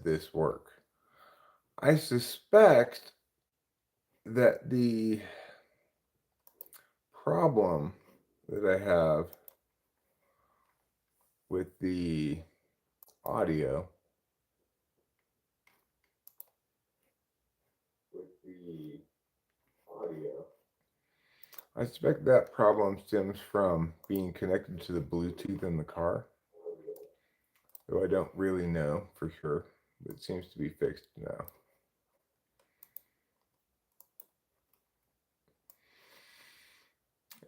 this work? I suspect that the problem that I have with the audio, I suspect that problem stems from being connected to the Bluetooth in the car, though I don't really know for sure. But it seems to be fixed now.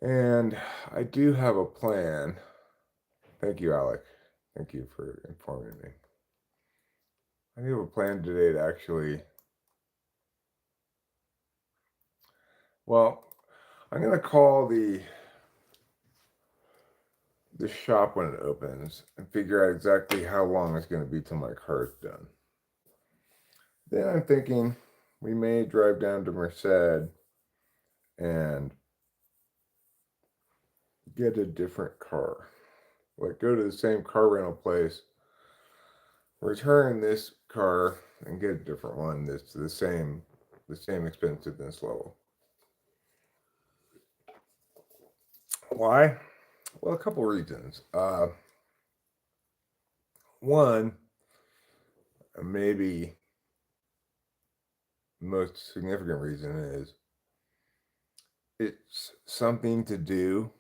And I do have a plan. Thank you, Alec. Thank you for informing me. I do have a plan today to actually, well, I'm going to call the shop when it opens and figure out exactly how long it's going to be till my car's done. Then I'm thinking we may drive down to Merced and get a different car. Like go to the same car rental place, return this car and get a different one that's the same expensiveness level. Why? Well, a couple reasons. One, maybe most significant reason is it's something to do,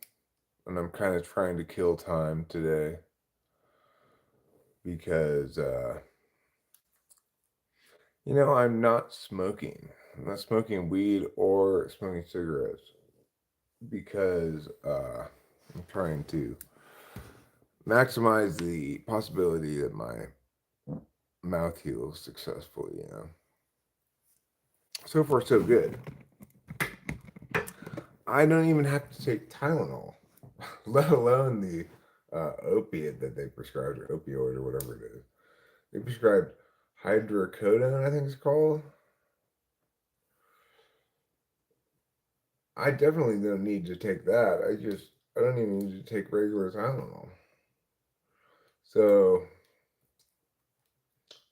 and I'm kind of trying to kill time today because I'm not smoking. I'm not smoking weed or smoking cigarettes because I'm trying to maximize the possibility that my mouth heals successfully, So far, so good. I don't even have to take Tylenol, let alone the opiate that they prescribed, or opioid, or whatever it is. They prescribed hydrocodone, I think it's called. I definitely don't need to take that. I don't even need to take regular Tylenol. So,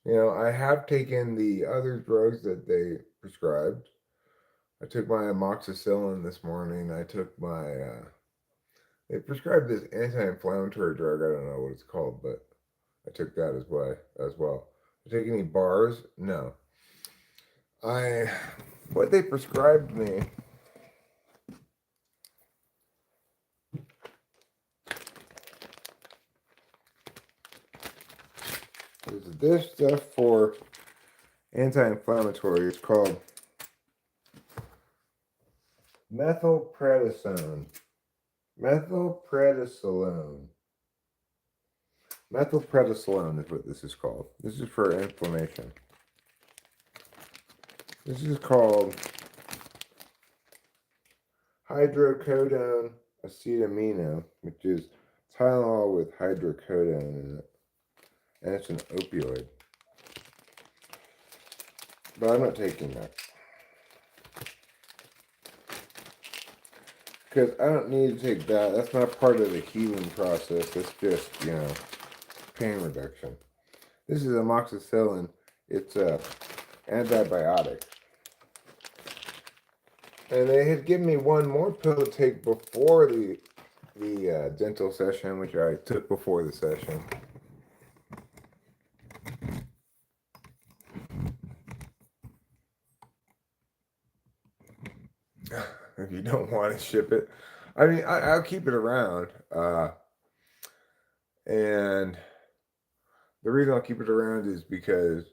I have taken the other drugs that they prescribed. I took my amoxicillin this morning. I took my, they prescribed this anti-inflammatory drug. I don't know what it's called, but I took that as well. Did I take any bars? No. What they prescribed me is this stuff for anti-inflammatory. It's called methylprednisolone. Methylprednisolone is what this is called. This is for inflammation. This is called hydrocodone acetamino, which is Tylenol with hydrocodone in it. And it's an opioid. But I'm not taking that. Because I don't need to take that. That's not part of the healing process. It's just, pain reduction. This is amoxicillin. It's a antibiotic. And they had given me one more pill to take before the dental session, which I took before the session. If you don't want to ship it, I mean, I'll keep it around. And the reason I'll keep it around is because,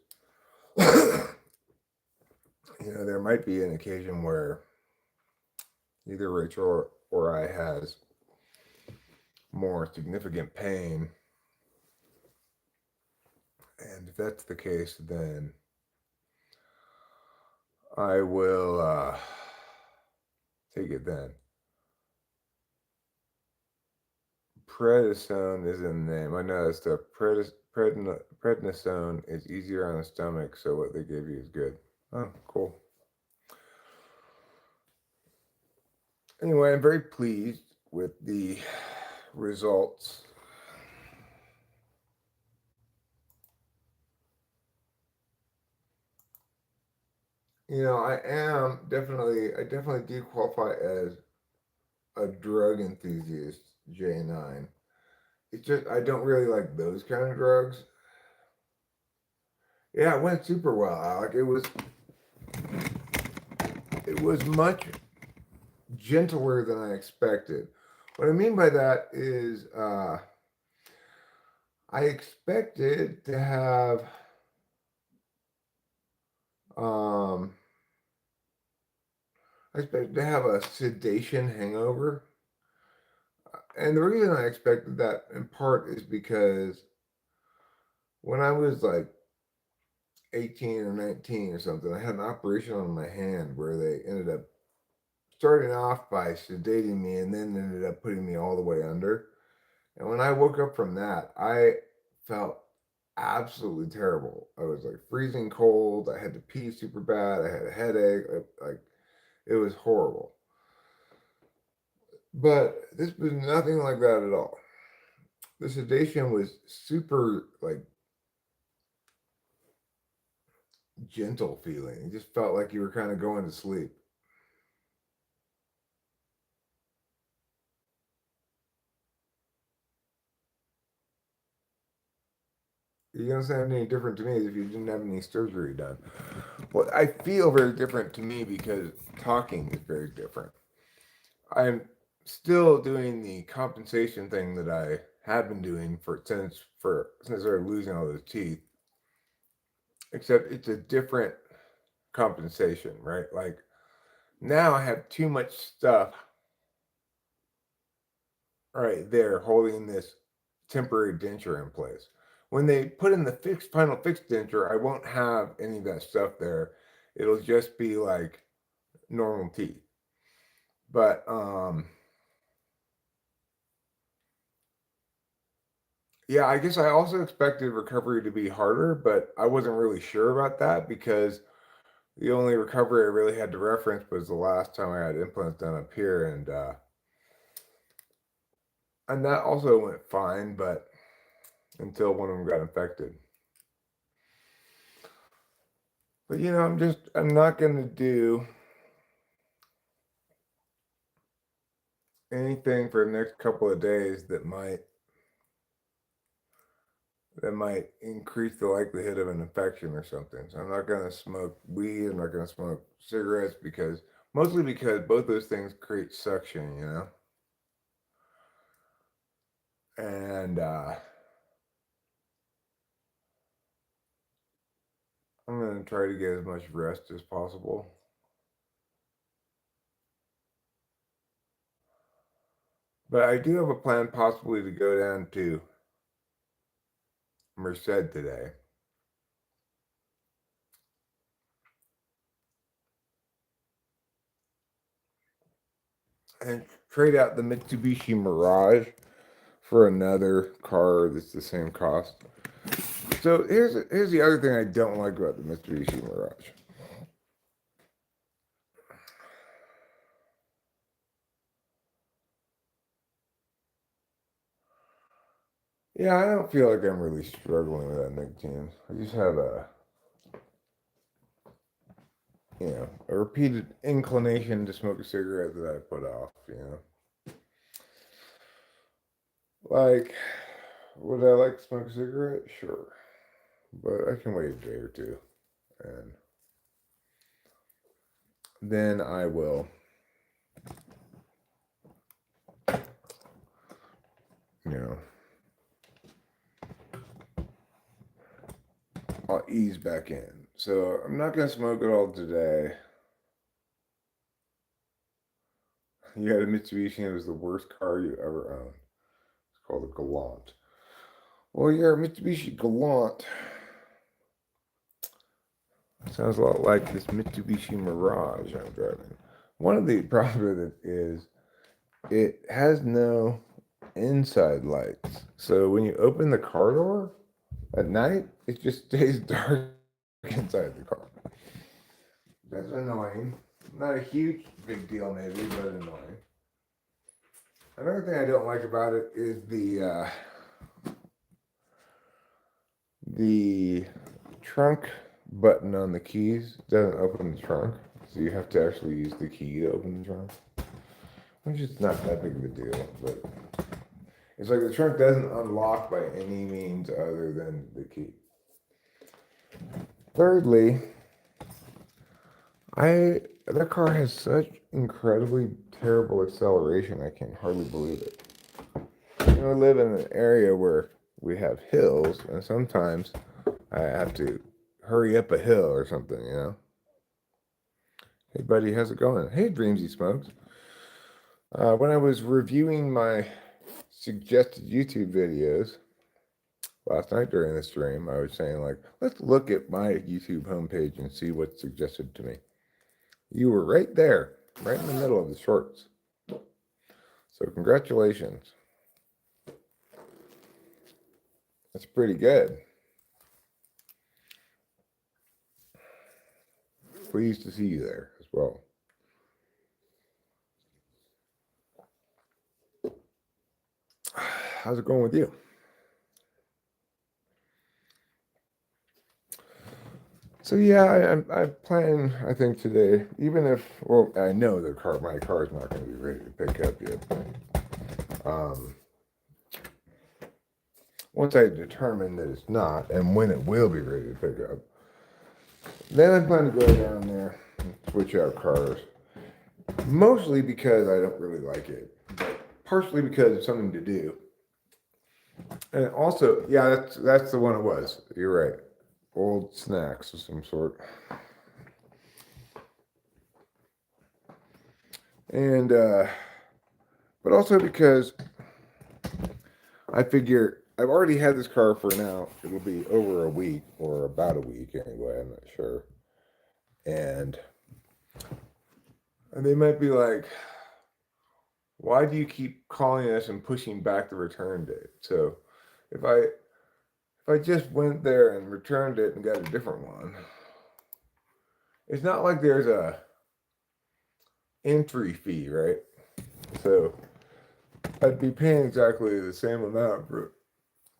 there might be an occasion where either Rachel or I has more significant pain. And if that's the case, then I will take it then. Prednisone is in the name. I noticed the prednisone is easier on the stomach, so what they gave you is good. Oh, cool. Anyway, I'm very pleased with the results. I definitely do qualify as a drug enthusiast, J9. It's just, I don't really like those kind of drugs. Yeah, it went super well, Alec. It was much gentler than I expected. What I mean by that is, I expected to have, um, I expected to have a sedation hangover. And the reason I expected that in part is because when I was like 18 or 19 or something, I had an operation on my hand where they ended up starting off by sedating me and then ended up putting me all the way under. And when I woke up from that, I felt absolutely terrible. I was like freezing cold. I had to pee super bad. I had a headache. Like it was horrible. But this was nothing like that at all. The sedation was super like gentle feeling. It just felt like you were kind of going to sleep. You don't sound any different to me as if you didn't have any surgery done. Well, I feel very different to me because talking is very different. I'm still doing the compensation thing that I have been doing since I started losing all those teeth. Except it's a different compensation, right? Like now I have too much stuff right there holding this temporary denture in place. When they put in the final fixed denture, I won't have any of that stuff there. It'll just be like normal teeth. But yeah, I guess I also expected recovery to be harder, but I wasn't really sure about that because the only recovery I really had to reference was the last time I had implants done up here, and that also went fine, but until one of them got infected. But I'm not gonna do anything for the next couple of days that might increase the likelihood of an infection or something. So I'm not gonna smoke weed. I'm not gonna smoke cigarettes because mostly because both those things create suction. And I'm gonna try to get as much rest as possible. But I do have a plan possibly to go down to Merced today and trade out the Mitsubishi Mirage for another car that's the same cost. So here's the other thing I don't like about the Mitsubishi Mirage. Yeah, I don't feel like I'm really struggling with that nicotine. I just have a repeated inclination to smoke a cigarette that I put off. Like, would I like to smoke a cigarette? Sure. But I can wait a day or two. And then I will, you know, I'll ease back in. So I'm not going to smoke it all today. You had a Mitsubishi, and it was the worst car you ever owned. It's called a Galant. Well, your Mitsubishi Galant sounds a lot like this Mitsubishi Mirage I'm driving. One of the problems with it is it has no inside lights. So when you open the car door at night, it just stays dark inside the car. That's annoying. Not a huge big deal maybe, but annoying. Another thing I don't like about it is the trunk button on the keys doesn't open the trunk. So you have to actually use the key to open the trunk. Which is not that big of a deal, but it's like the trunk doesn't unlock by any means other than the key. Thirdly, that car has such incredibly terrible acceleration. I can hardly believe it. I live in an area where we have hills, and sometimes I have to hurry up a hill or something. Hey, buddy, how's it going? Hey, Dreamsy Smokes. When I was reviewing my suggested YouTube videos last night during the stream, I was saying, like, let's look at my YouTube homepage and see what's suggested to me. You were right there, right in the middle of the shorts. So, congratulations. That's pretty good. Pleased to see you there as well. How's it going with you? So yeah, I plan. I think today, even if I know my car is not going to be ready to pick up yet. Once I determine that it's not, and when it will be ready to pick up, then I plan to go down there and switch out cars. Mostly because I don't really like it, but partially because it's something to do. And also, yeah, that's the one it was. You're right. Old snacks of some sort. And but also because I figure I've already had this car for now. It'll be over a week or about a week anyway. I'm not sure. And they might be like, "Why do you keep calling us and pushing back the return date?" So if I just went there and returned it and got a different one, it's not like there's a entry fee, right? So I'd be paying exactly the same amount for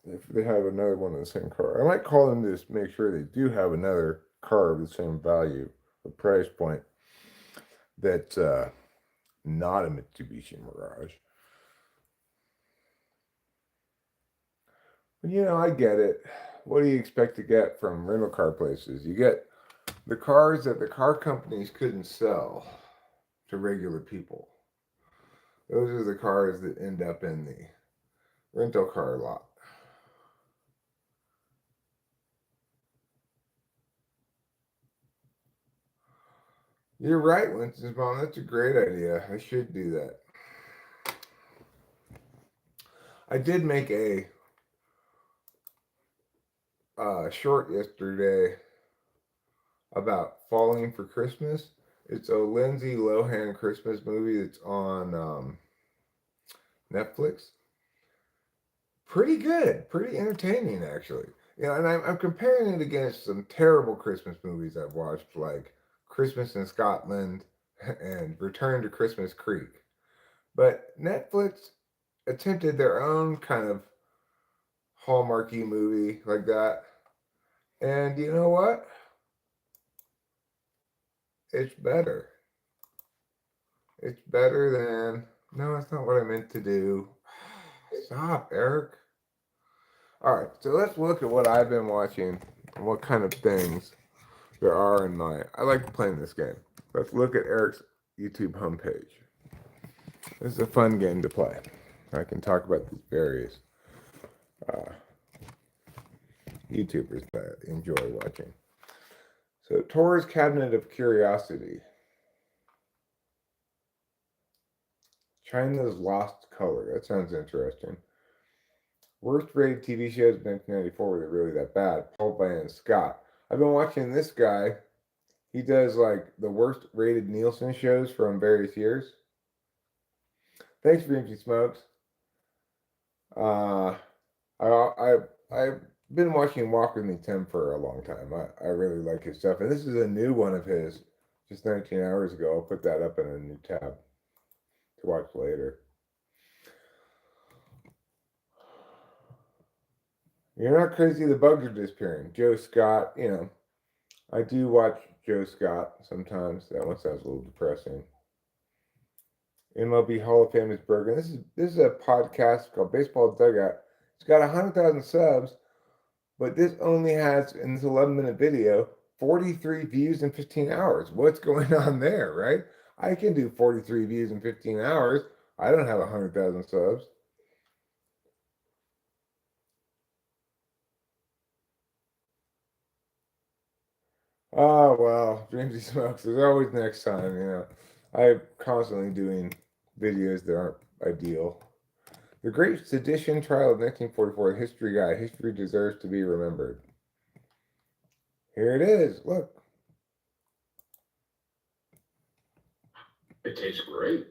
if they have another one of the same car. I might call them to just make sure they do have another car of the same value, or price point that's not a Mitsubishi Mirage. But I get it. What do you expect to get from rental car places? You get the cars that the car companies couldn't sell to regular people. Those are the cars that end up in the rental car lot. You're right, Winston's mom. That's a great idea. I should do that. I did make a short yesterday about Falling for Christmas. It's a Lindsay Lohan Christmas movie that's on Netflix. Pretty good, pretty entertaining actually. And I'm comparing it against some terrible Christmas movies I've watched, like Christmas in Scotland and Return to Christmas Creek. But Netflix attempted their own kind of Hallmarky movie like that. And you know what? It's better. It's better than. No, that's not what I meant to do. Stop, Eric. All right, so let's look at what I've been watching and what kind of things there are in my. I like playing this game. Let's look at Eric's YouTube homepage. This is a fun game to play. I can talk about these various uh, YouTubers that I enjoy watching. So, Tor's Cabinet of Curiosity. China's Lost Color. That sounds interesting. Worst rated TV shows of 1994 were really that bad. Paul and Scott. I've been watching this guy. He does like the worst rated Nielsen shows from various years. Thanks, Dreamsy Smokes. Uh, I've been watching Walk with Me Tim for a long time. I really like his stuff, and this is a new one of his, just 19 hours ago. I'll put that up in a new tab to watch later. You're not crazy. The bugs are disappearing. Joe Scott, I do watch Joe Scott sometimes. That one sounds a little depressing. MLB Hall of Fame is broken. This is a podcast called Baseball Dugout. It's got 100,000 subs, but this only has, in this 11-minute video, 43 views in 15 hours. What's going on there, right? I can do 43 views in 15 hours. I don't have 100,000 subs. Oh, well, Dreamsy Smokes. There's always next time, you know. I'm constantly doing videos that aren't ideal. The Great Sedition Trial of 1944, the History Guy. History deserves to be remembered. Here it is. Look. It tastes great.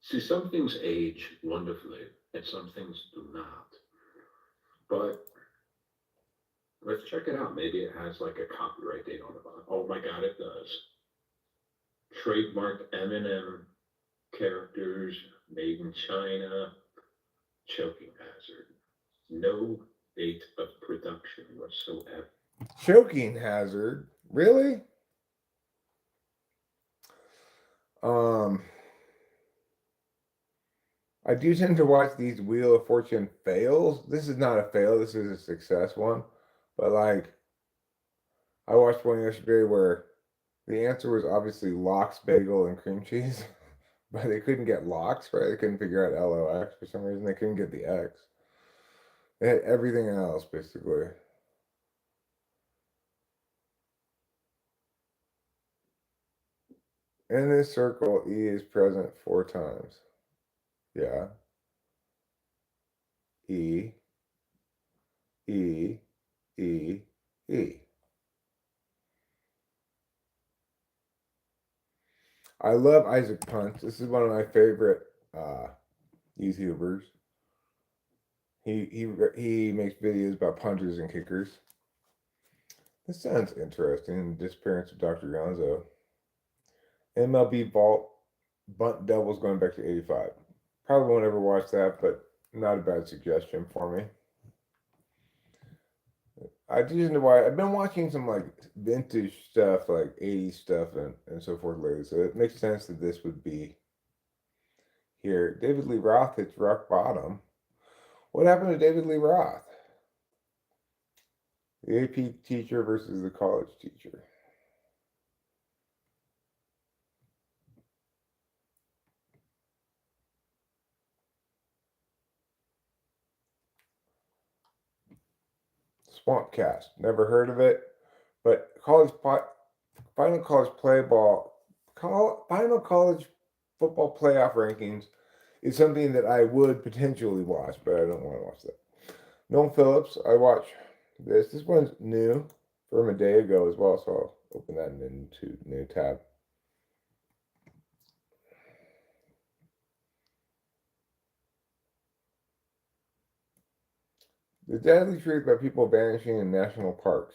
See, some things age wonderfully and some things do not. But let's check it out. Maybe it has like a copyright date on the bottom. Oh my God, it does. Trademarked M&M characters, made in China, choking hazard. No date of production whatsoever. Choking hazard? Really? Um, I do tend to watch these Wheel of Fortune fails. This is not a fail, this is a success one. But like, I watched one yesterday where the answer was obviously lox, bagel, and cream cheese, but they couldn't get lox, right? They couldn't figure out LOX for some reason. They couldn't get the X. They had everything else, basically. In this circle, E is present 4 times. Yeah. E, E, E, E. I love Isaac Punch. This is one of my favorite YouTubers. He makes videos about punchers and kickers. This sounds interesting. The disappearance of Dr. Gonzo. MLB Vault Bunt Doubles going back to 85. Probably won't ever watch that, but not a bad suggestion for me. I do know why I've been watching some like vintage stuff, like 80s stuff and so forth lately. So it makes sense that this would be here. David Lee Roth hits rock bottom. What happened to David Lee Roth? The AP teacher versus the college teacher. Swampcast. Never heard of it, but final college play ball, final college football playoff rankings is something that I would potentially watch, but I don't want to watch that. Noel Phillips, I watch this. This one's new from a day ago as well, so I'll open that into new tab. The deadly truth about people vanishing in national parks.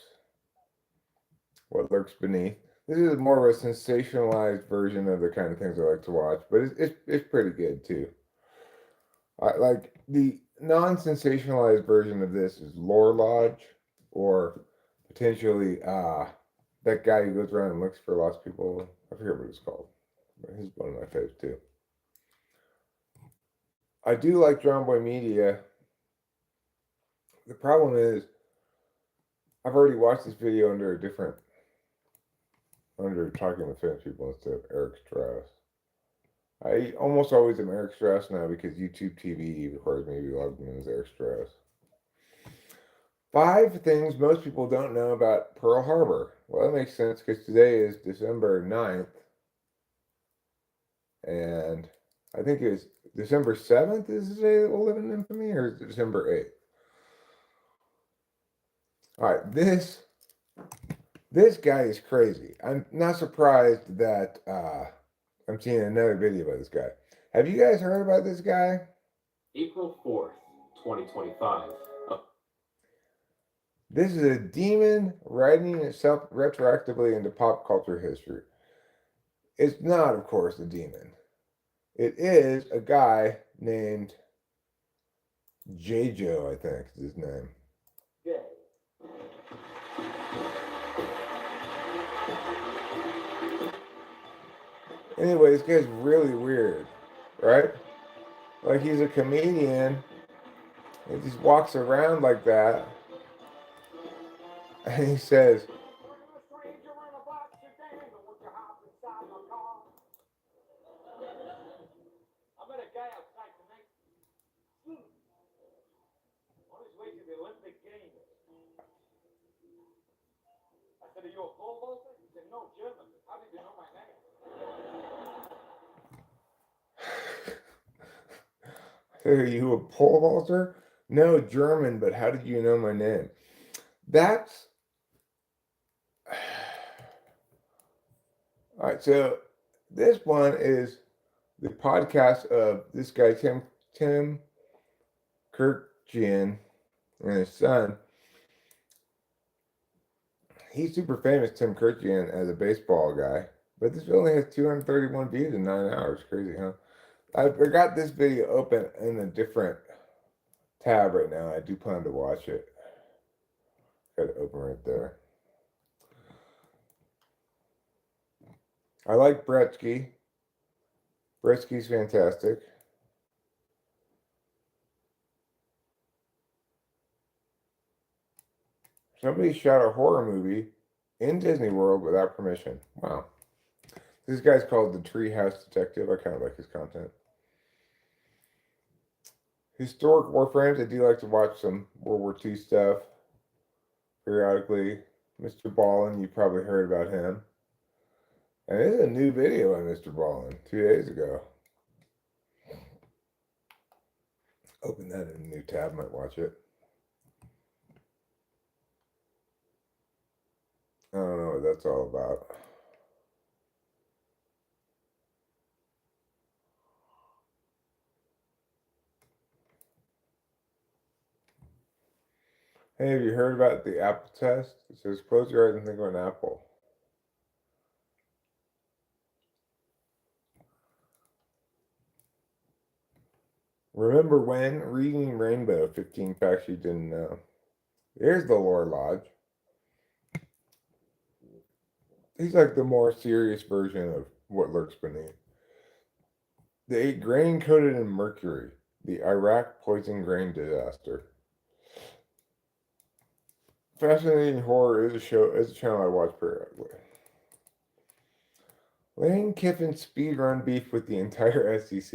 What lurks beneath. This is more of a sensationalized version of the kind of things I like to watch, but it's pretty good too. I like the non-sensationalized version of this is Lore Lodge, or potentially that guy who goes around and looks for lost people. I forget what it's called. But he's one of my faves too. I do like John Boy Media. The problem is I've already watched this video under a different under Talking with Famous People instead of Eric Strauss. I almost always am Eric Strauss now because YouTube TV requires me to be logged in as Eric Strauss. 5 things most people don't know about Pearl Harbor. Well, that makes sense because today is December 9th. And I think it's December 7th is the day that will live in infamy, or is it December 8th? All right, this guy is crazy. I'm not surprised that I'm seeing another video about this guy. Have you guys heard about this guy? April 4th, 2025. This is a demon writing itself retroactively into pop culture history. It's not, of course, a demon. It is a guy named J. Joe, I think is his name. Anyway, this guy's really weird, right? Like he's a comedian. He just walks around like that, and he says, "Are you a pole vaulter?" No, German, but how did you know my name? That's all right. So this one is the podcast of this guy Tim Kirkjian and his son. He's super famous, Tim Kirkjian, as a baseball guy. But this only has 231 views in 9 hours. Crazy, huh? I got this video open in a different tab right now. I do plan to watch it. Got it open right there. I like Bretsky. Bretsky's fantastic. Somebody shot a horror movie in Disney World without permission. Wow. This guy's called the Treehouse Detective. I kind of like his content. Historic Warframes. I do like to watch some World War II stuff periodically. Mr. Ballin, you probably heard about him. And there's a new video on Mr. Ballin 2 days ago. Open that in a new tab, might watch it. I don't know what that's all about. Hey, have you heard about the Apple test? It says close your eyes and think of an apple. Remember when? Reading Rainbow, 15 facts you didn't know. Here's the Lore Lodge. He's like the more serious version of what lurks beneath. They ate grain coated in mercury. The Iraq poison grain disaster. Fascinating Horror is a channel I watch periodically. Lane Kiffin speedrun beef with the entire SEC.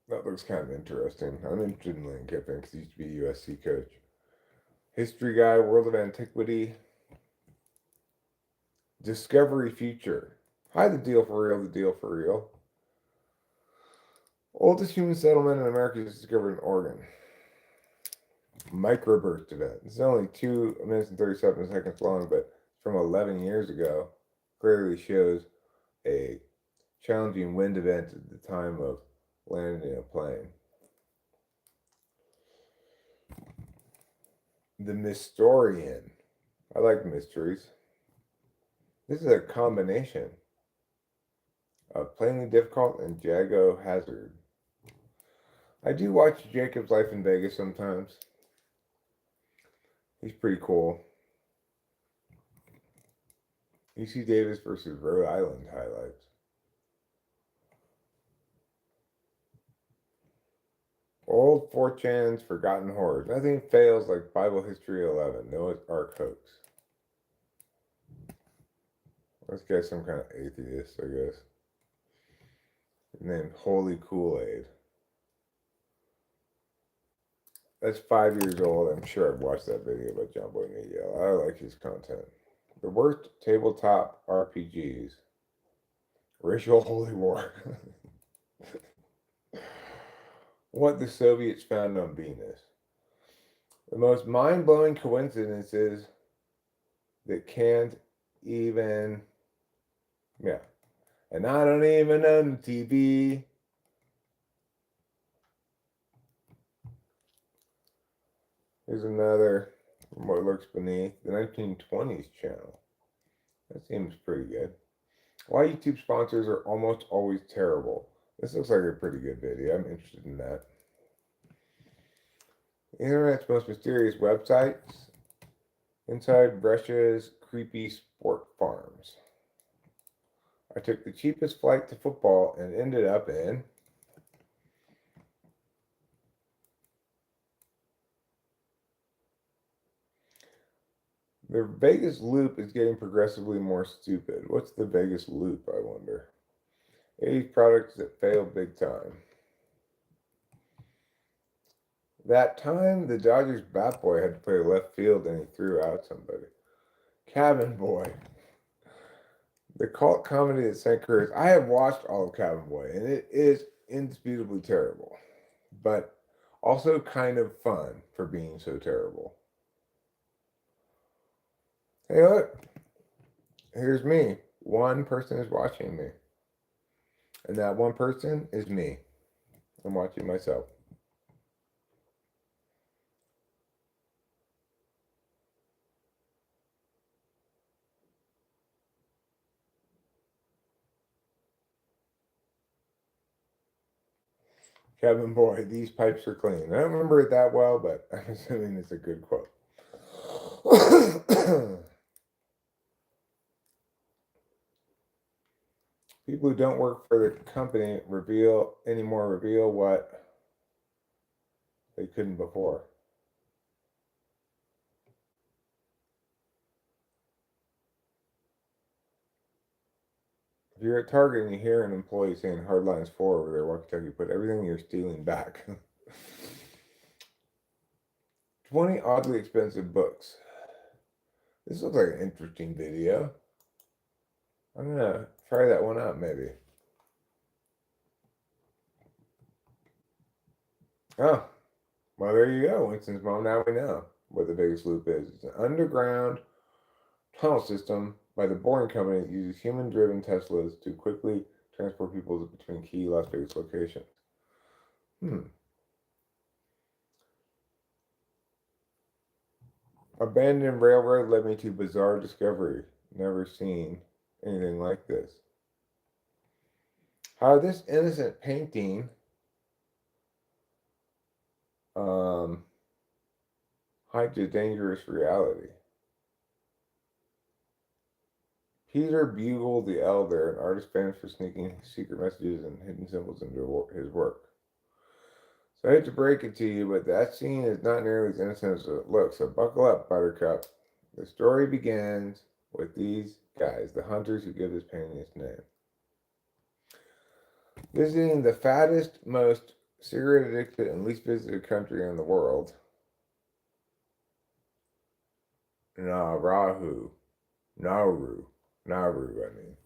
That looks kind of interesting. I'm interested in Lane Kiffin because he used to be a USC coach. History Guy, World of Antiquity, Discovery Future. Hi, the deal for real, the deal for real. Oldest human settlement in America is discovered in Oregon. Microburst event. It's only 2 minutes and 37 seconds long, but from 11 years ago. Clearly shows a challenging wind event at the time of landing a plane. The Mystorian. I like mysteries. This is a combination of Plainly Difficult and Jago Hazard. I do watch Jacob's Life in Vegas sometimes. He's pretty cool. UC Davis versus Rhode Island highlights. Old 4chan's Forgotten Horrors. Nothing fails like Bible History 11. Noah's Ark hoax. This guy's some kind of atheist, I guess. Named Holy Kool-Aid. That's 5 years old. I'm sure I've watched that video by John Boy Media. I like his content. The worst tabletop RPGs. Racial Holy War. What the Soviets found on Venus. The most mind-blowing coincidences that can't even... Yeah. And I don't even own TV. Here's another from what lurks beneath. The 1920s channel. That seems pretty good. Why YouTube sponsors are almost always terrible. This looks like a pretty good video. I'm interested in that. The internet's most mysterious websites. Inside Russia's creepy sport farms. I took the cheapest flight to football and ended up in. The Vegas loop is getting progressively more stupid. What's the Vegas loop, I wonder? 80s products that failed big time. That time, the Dodgers bat boy had to play left field and he threw out somebody. Cabin Boy. The cult comedy that sank careers. I have watched all of Cabin Boy, and it is indisputably terrible, but also kind of fun for being so terrible. Hey, look, here's me. One person is watching me, and that one person is me. I'm watching myself. Cabin Boy, these pipes are clean. I don't remember it that well, but I'm assuming it's a good quote. People who don't work for the company reveal what they couldn't before. If you're at Target and you hear an employee saying hardlines 4 over their walkie-talkie, put everything you're stealing back. 20 oddly expensive books. This looks like an interesting video. I'm gonna try that one out maybe. Oh, well there you go. Winston's mom, now we know what the biggest loop is. It's an underground tunnel system by the Boring Company that uses human-driven Teslas to quickly transport people between key Las Vegas locations. Abandoned railroad led me to bizarre discovery. Never seen anything like this. How this innocent painting hides a dangerous reality. Peter Bugle the Elder, an artist famous for sneaking secret messages and hidden symbols into his work. So I hate to break it to you, but that scene is not nearly as innocent as it looks. So buckle up, Buttercup. The story begins with these guys, the hunters who give this painting its name. Visiting the fattest, most cigarette addicted, and least visited country in the world. Nauru, I mean.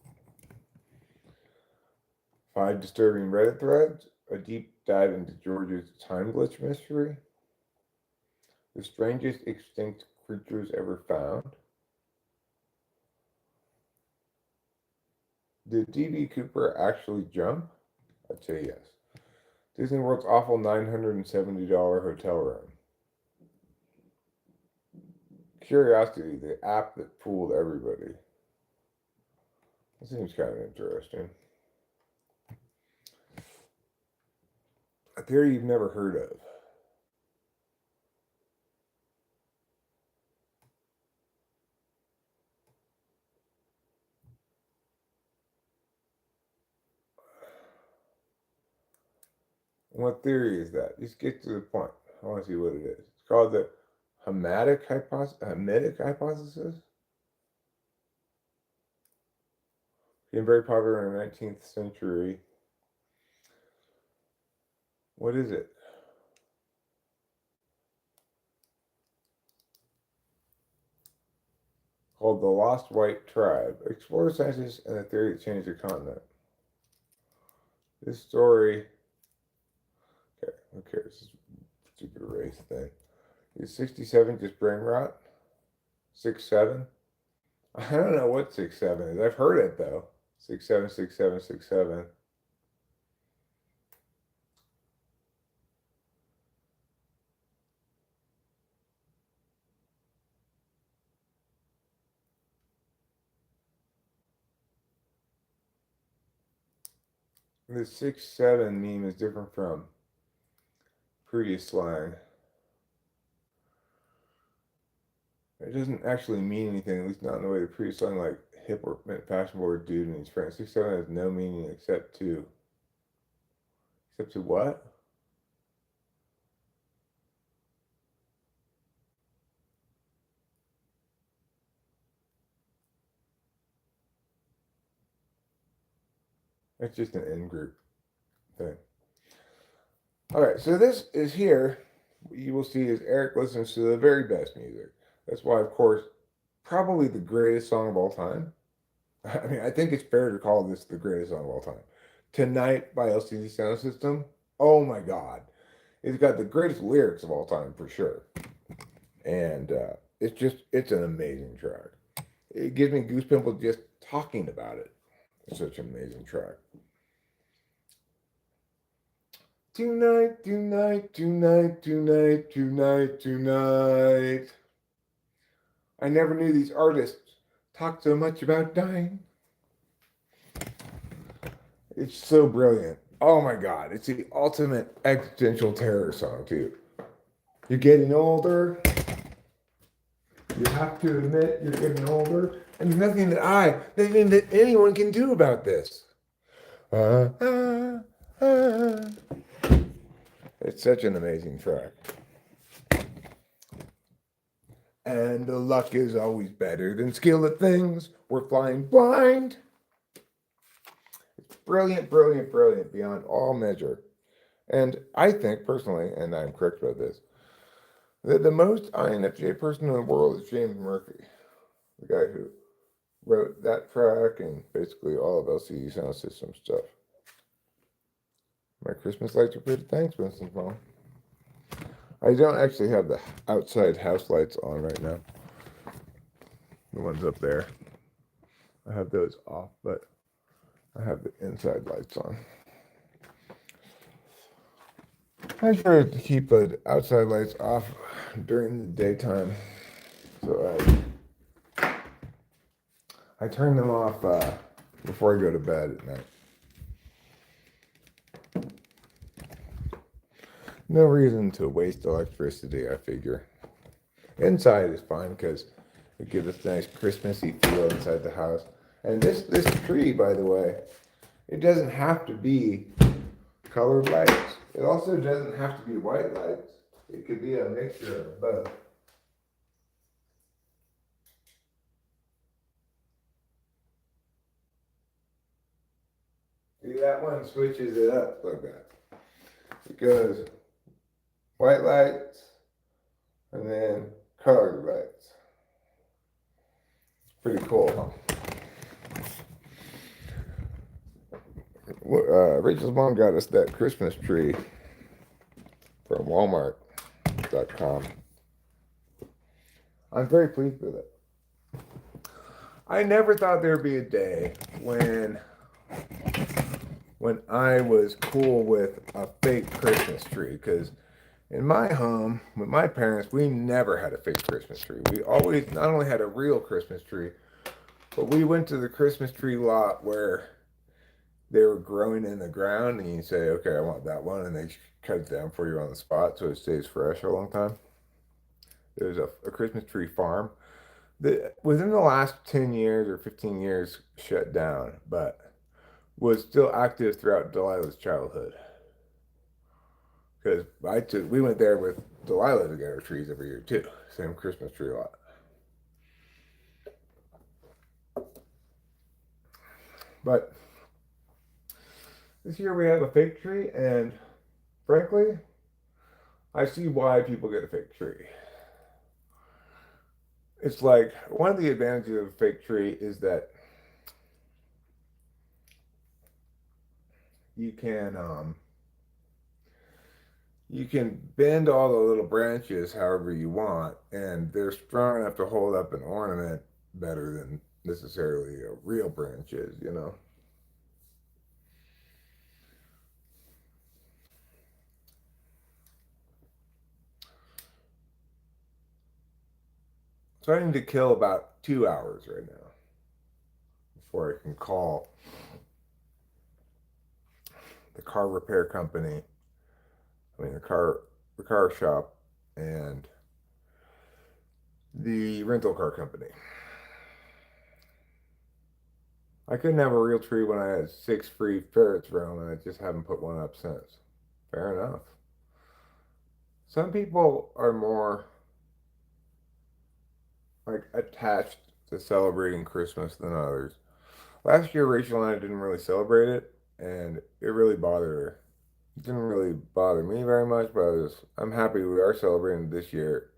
5 disturbing Reddit threads, a deep dive into Georgia's time glitch mystery, the strangest extinct creatures ever found. Did D.B. Cooper actually jump? I'd say yes. Disney World's awful $970 hotel room. Curiosity, the app that fooled everybody. That seems kind of interesting. A theory you've never heard of. What theory is that? Just get to the point. I want to see what it is. It's called the Hamitic hypothesis. Became very popular in the 19th century. What is it? Called the Lost White Tribe. Explore scientists and the theory that changed the continent. This story. Okay, who cares? This stupid race thing. Is 67 just brain rot? 6'7"? I don't know what 6'7" is. I've heard it though. 6'7", 6'7", 6'7". The 6-7 meme is different from previous slang. It doesn't actually mean anything, at least not in the way the previous slang like hip or fashionable or dude and his friends. 6-7 has no meaning except to what? It's just an in group thing. All right, so this is here. What you will see is Eric listens to the very best music. That's why, of course, probably the greatest song of all time. I mean, I think it's fair to call this the greatest song of all time. Tonight by LCD Sound System. Oh my God. It's got the greatest lyrics of all time for sure. And it's an amazing track. It gives me goosebumps just talking about it. It's such an amazing track. Tonight, tonight, tonight, tonight, tonight, tonight. I never knew these artists talked so much about dying. It's so brilliant. Oh my God. It's the ultimate existential terror song, too. You're getting older. You have to admit you're getting older. And there's nothing that anyone can do about this. Uh, uh, uh. It's such an amazing track. And the luck is always better than skill at things. We're flying blind. It's brilliant, brilliant, brilliant beyond all measure. And I think personally, and I'm correct about this, that the most INFJ person in the world is James Murphy, the guy who wrote that track and basically all of LCD Sound System stuff. My Christmas lights are pretty. Thanks, Winston's mom. I don't actually have the outside house lights on right now. The ones up there. I have those off, but I have the inside lights on. I try to keep the outside lights off during the daytime. So I turn them off before I go to bed at night. No reason to waste electricity, I figure. Inside is fine because it gives us a nice Christmassy feel inside the house. And this tree, by the way, it doesn't have to be colored lights. It also doesn't have to be white lights. It could be a mixture of both. See, that one switches it up like that. It goes white lights and then colored lights. Pretty cool, huh? Rachel's mom got us that Christmas tree from Walmart.com. I'm very pleased with it. I never thought there'd be a day when I was cool with a fake Christmas tree, because in my home with my parents, we never had a fake Christmas tree. We always not only had a real Christmas tree, but we went to the Christmas tree lot where they were growing in the ground, and you say, okay, I want that one, and they cut it down for you on the spot so it stays fresh a long time. There's a Christmas tree farm that within the last 10 years or 15 years shut down, but was still active throughout Delilah's childhood. Because we went there with Delilah to get our trees every year too. Same Christmas tree lot. But this year we have a fake tree, and frankly, I see why people get a fake tree. It's like one of the advantages of a fake tree is that you can bend all the little branches however you want, and they're strong enough to hold up an ornament better than necessarily a real branch is, you know. So I need to kill about 2 hours right now before I can call the car repair company, the car shop, and the rental car company. I couldn't have a real tree when I had 6 free ferrets around and I just haven't put one up since. Fair enough. Some people are more like attached to celebrating Christmas than others. Last year, Rachel and I didn't really celebrate it, and it really bothered her. It didn't really bother me very much, but I'm happy we are celebrating this year.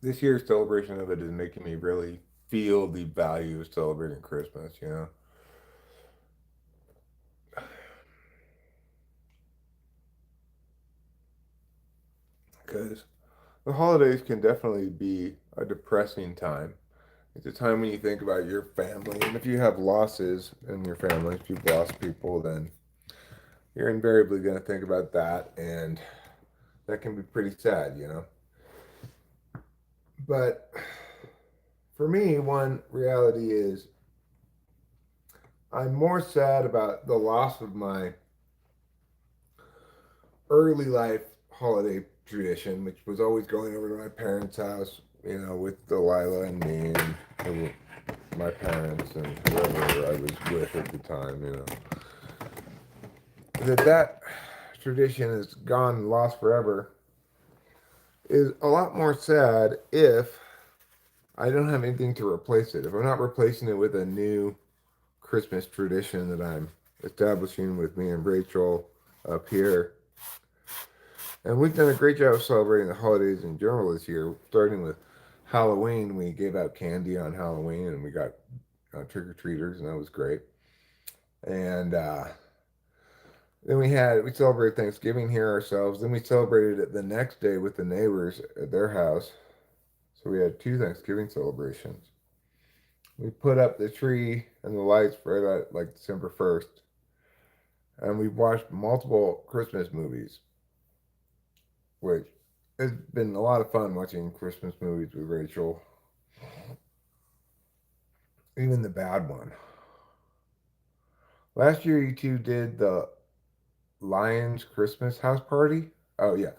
This year's celebration of it is making me really feel the value of celebrating Christmas, you know? Because the holidays can definitely be a depressing time. It's a time when you think about your family, and if you have losses in your family, if you've lost people, then you're invariably going to think about that, and that can be pretty sad, you know? But for me, one reality is I'm more sad about the loss of my early life holiday tradition, which was always going over to my parents' house, you know, with Delilah and me and my parents and whoever I was with at the time, you know. That tradition is gone and lost forever is a lot more sad if I don't have anything to replace it. If I'm not replacing it with a new Christmas tradition that I'm establishing with me and Rachel up here. And we've done a great job of celebrating the holidays in general this year, starting with Halloween. We gave out candy on Halloween and we got trick or treaters, and that was great. And then we celebrated Thanksgiving here ourselves. Then we celebrated it the next day with the neighbors at their house. So we had 2 Thanksgiving celebrations. We put up the tree and the lights for about like December 1st. And we watched multiple Christmas movies, which has been a lot of fun watching Christmas movies with Rachel. Even the bad one. Last year, you two did the Lions Christmas house party. Oh, yeah.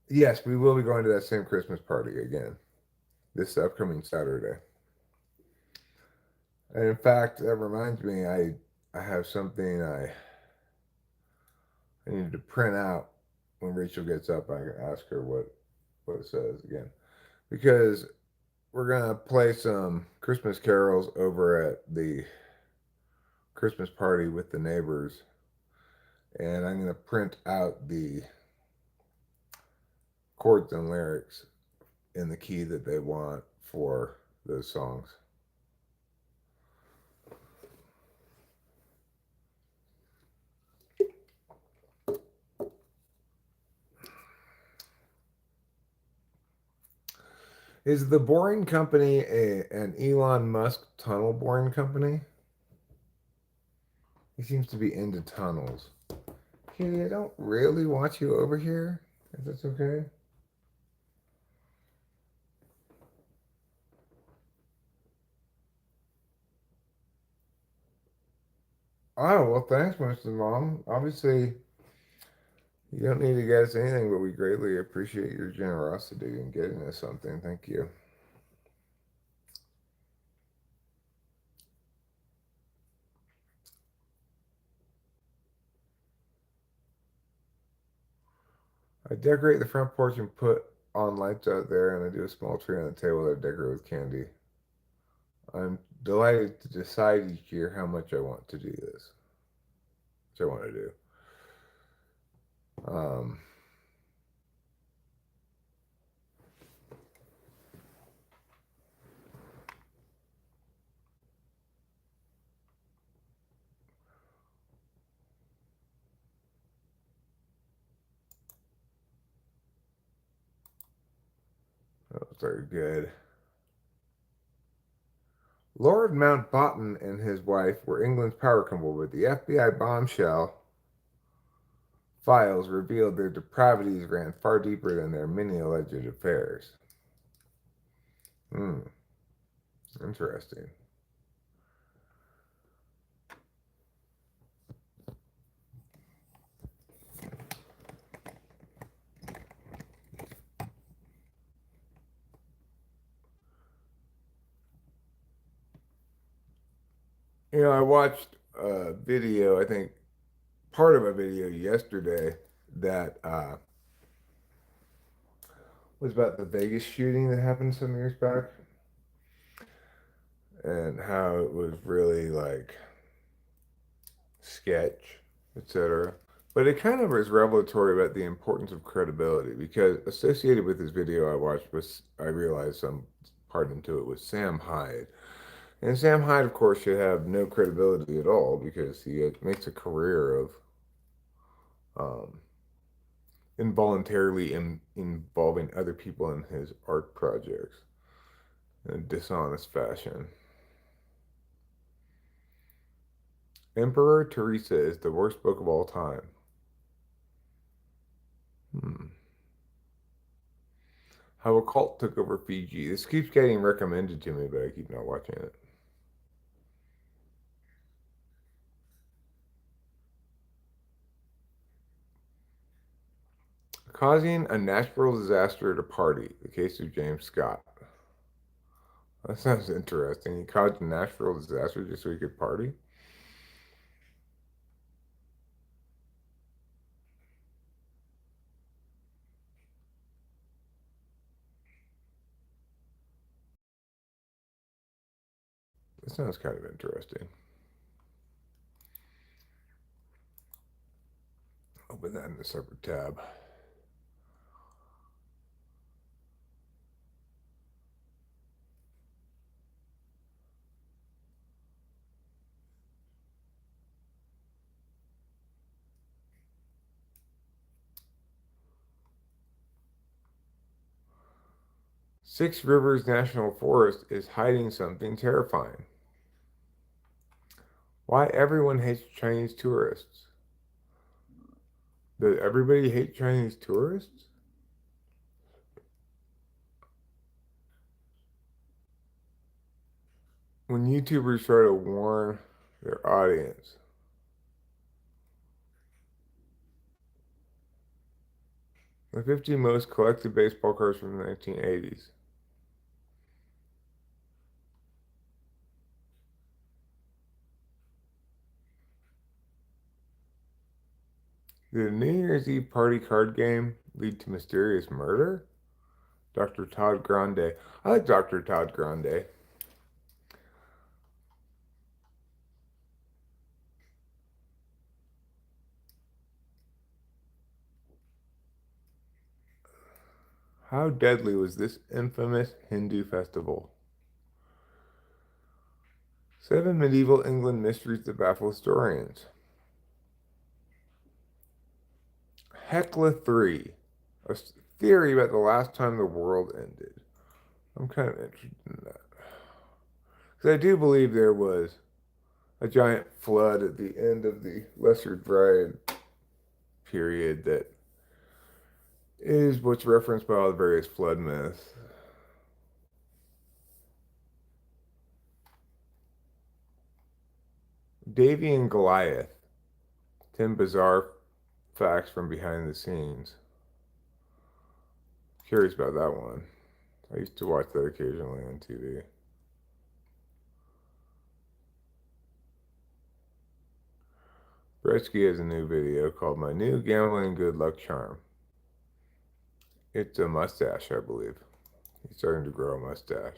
Yes, we will be going to that same Christmas party again this upcoming Saturday. And in fact, that reminds me, I have something I needed to print out when Rachel gets up. I can ask her what it says again. Because we're going to play some Christmas carols over at the Christmas party with the neighbors. And I'm going to print out the chords and lyrics in the key that they want for those songs. Is the boring company an Elon Musk tunnel boring company? He seems to be into tunnels. Kitty, I don't really want you over here, if that's okay. Oh, well, thanks, Mr. Mom. Obviously, you don't need to get us anything, but we greatly appreciate your generosity in getting us something. Thank you. I decorate the front porch and put on lights out there, and I do a small tree on the table that I decorate with candy. I'm delighted to decide each year how much I want to do this, which I want to do. Um, Those are good. Lord Mountbatten and his wife were England's power couple, but the FBI bombshell files revealed their depravities ran far deeper than their many alleged affairs. Hmm. Interesting. I watched a video, I think part of a video yesterday that was about the Vegas shooting that happened some years back and how it was really like sketch, etc. But it kind of was revelatory about the importance of credibility because associated with this video I watched was, I realized some part into it, was Sam Hyde. And Sam Hyde, of course, should have no credibility at all because he makes a career of um, involuntarily involving other people in his art projects in a dishonest fashion. Emperor Teresa is the worst book of all time. Hmm. How a Cult Took Over Fiji. This keeps getting recommended to me, but I keep not watching it. Causing a natural disaster at a party. The case of James Scott. That sounds interesting. He caused a natural disaster just so he could party? That sounds kind of interesting. Open that in a separate tab. Six Rivers National Forest is hiding something terrifying. Why everyone hates Chinese tourists? Does everybody hate Chinese tourists? When YouTubers try to warn their audience, the 50 most collected baseball cards from the 1980s. Did a New Year's Eve party card game lead to mysterious murder? Dr. Todd Grande. I like Dr. Todd Grande. How deadly was this infamous Hindu festival? Seven medieval England mysteries that baffle historians. Hecla 3, a theory about the last time the world ended. I'm kind of interested in that. Because I do believe there was a giant flood at the end of the Lesser Dryad period that is what's referenced by all the various flood myths. Davy and Goliath. 10 bizarre facts from behind the scenes. Curious about that one. I used to watch that occasionally on TV. Bretsky has a new video called My New Gambling Good Luck Charm. It's a mustache, I believe. He's starting to grow a mustache.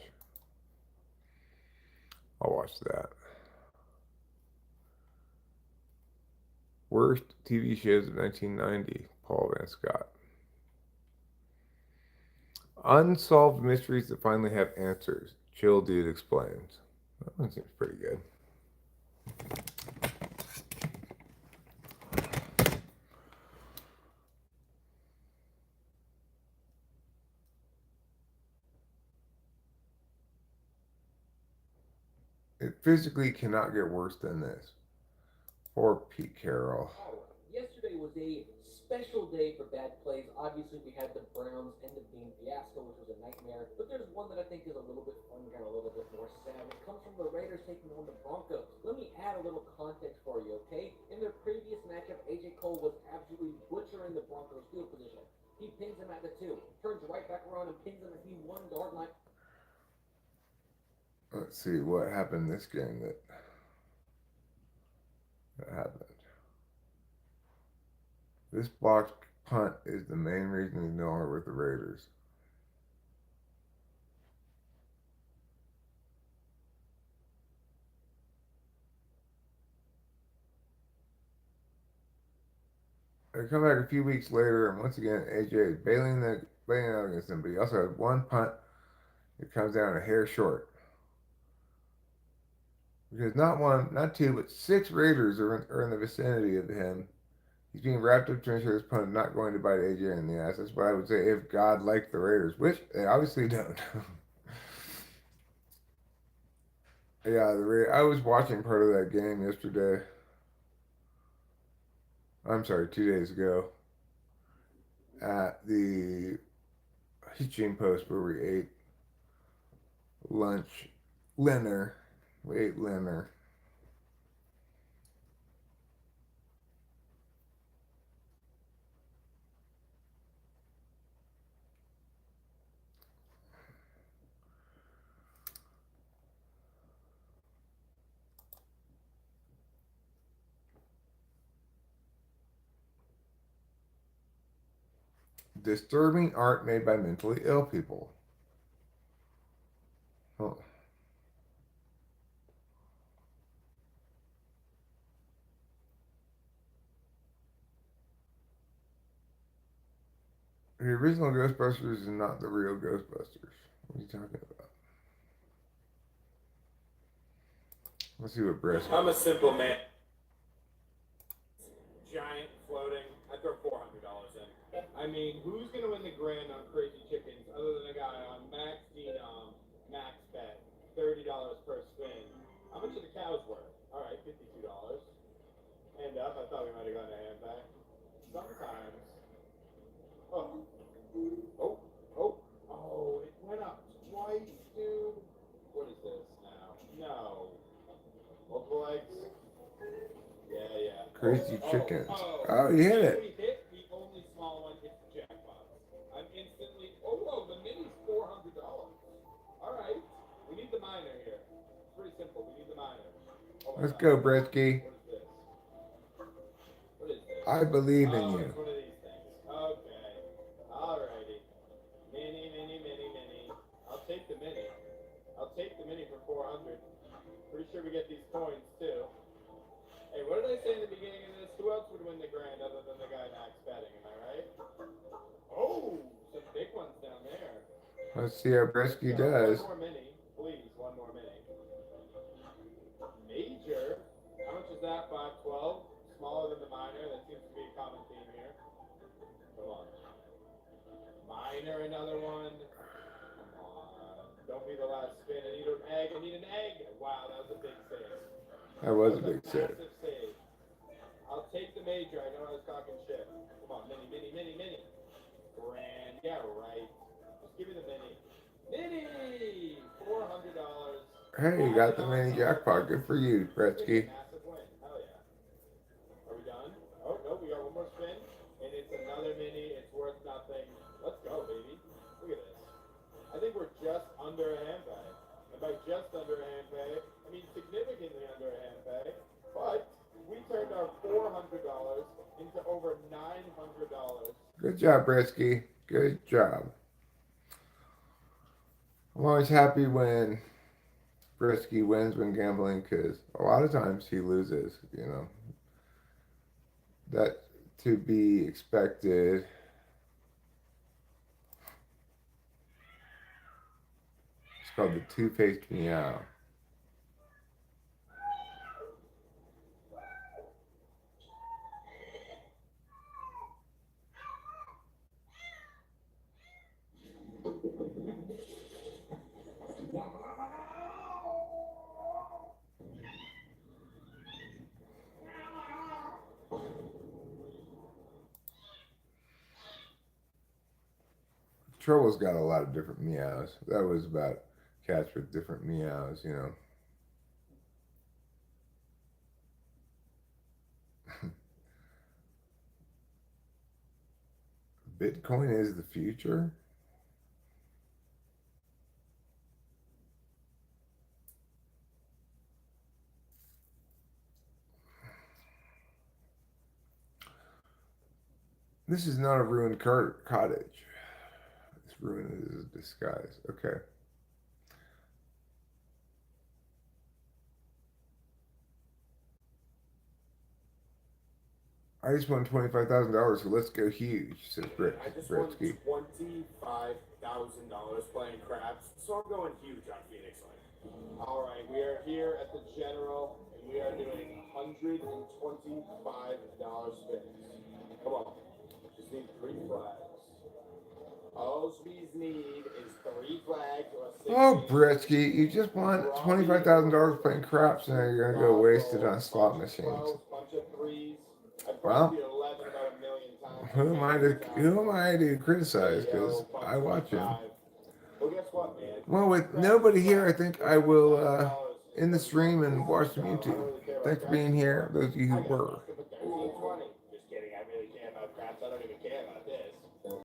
I'll watch that. Worst TV shows of 1990. Paul Van Scott. Unsolved mysteries that finally have answers. Chill Dude explains. That one seems pretty good. It physically cannot get worse than this. Poor Pete Carroll. Yesterday was a special day for bad plays. Obviously, we had the Browns end up being fiasco, which was a nightmare. But there's one that I think is a little bit funnier and a little bit more sad. It comes from the Raiders taking on the Broncos. Let me add a little context for you, okay? In their previous matchup, AJ Cole was absolutely butchering the Broncos field position. He pins him at the 2, turns right back around and pins him at the 1 yard line. Let's see what happened this game that happened. This blocked punt is the main reason he's no longer with the Raiders. They come back a few weeks later, and once again, AJ is bailing out against him, but he also has one punt that comes down a hair short. Because not one, not two, but 6 Raiders are in the vicinity of him. He's being wrapped up to ensure his punt not going to bite AJ in the ass. That's what I would say if God liked the Raiders, which they obviously don't. Yeah, I was watching part of that game yesterday. I'm sorry, 2 days ago at the Hitching Post where we ate lunch. Dinner. We ate dinner. Disturbing art made by mentally ill people. Oh. The original Ghostbusters is not the real Ghostbusters. What are you talking about? Let's see what Brett. I'm a simple man. Giant floating. I throw $400 in. I mean, who's gonna win the grand on Crazy Chickens other than a guy on Max Denom, Max Bet, $30 per spin? How much are the cows worth? All right, $52. Hand up. I thought we might have gotten a hand back. Sometimes. Oh, oh, oh, oh! It went up twice, dude. What is this now? No. Multiple eggs. Yeah. Crazy Chickens. Oh, you hit it. We hit the only small one hits the jackpot. I'm instantly. Oh, whoa! The mini's $400. All right. We need the minor here. It's pretty simple. We need the minor. Oh Let's go, Bretsky. What is this? What is this? I believe in you. It's one of these things. Okay. Alrighty. Mini. I'll take the mini. I'll take the mini for 400. Pretty sure we get these coins too. Hey, what did I say in the beginning of this? Who else would win the grand other than the guy Max betting? Am I right? Oh, some big ones down there. Let's see how Bretsky does. One more mini, please. One more mini. Major. How much is that? 512. Smaller than the minor. That seems to be a common theme here. Come on. Minor, another one. Come on. Don't be the last spin. I need an egg. Wow, that was a big save. That was a big save. Save. I'll take the major. I know I was talking shit. Come on, mini. Grand. Yeah, right. Just give me the mini. Mini! $400. Hey, you got the mini jackpot. Good for you, Bretsky. Massive win. Hell yeah. Are we done? Oh, no, we got one more spin. And it's another mini. It's worth nothing. Let's go, baby. Look at this. I think we're just under a hand pay. And by just under a hand pay, I mean significantly under a hand pay. But we turned our $400 into over $900. Good job, Bretsky. Good job. I'm always happy when Bretsky wins when gambling because a lot of times he loses, you know. That to be expected. It's called the two-faced meow. Trouble's got a lot of different meows. That was about cats with different meows, you know. Bitcoin is the future? This is not a ruined cottage. This ruin is a disguise. Okay. I just won $25,000, so let's go huge, says I just won Bretsky. $25,000 playing craps, so I'm going huge on Phoenix Lane. All right, we are here at the General, and we are doing $125 spins. Come on, just need 3 flags. All we need is 3 flags or a 6. Oh, Bretsky, you just won $25,000 playing craps, and now you're gonna go waste it on slot machines. Bunch of 3s. Well, you 11 about a million times. who am I to criticize? Because I watch him. Well, guess what, man? Well, with nobody here, I think I will end the stream and watch some YouTube. Thanks for being here, those of you who were.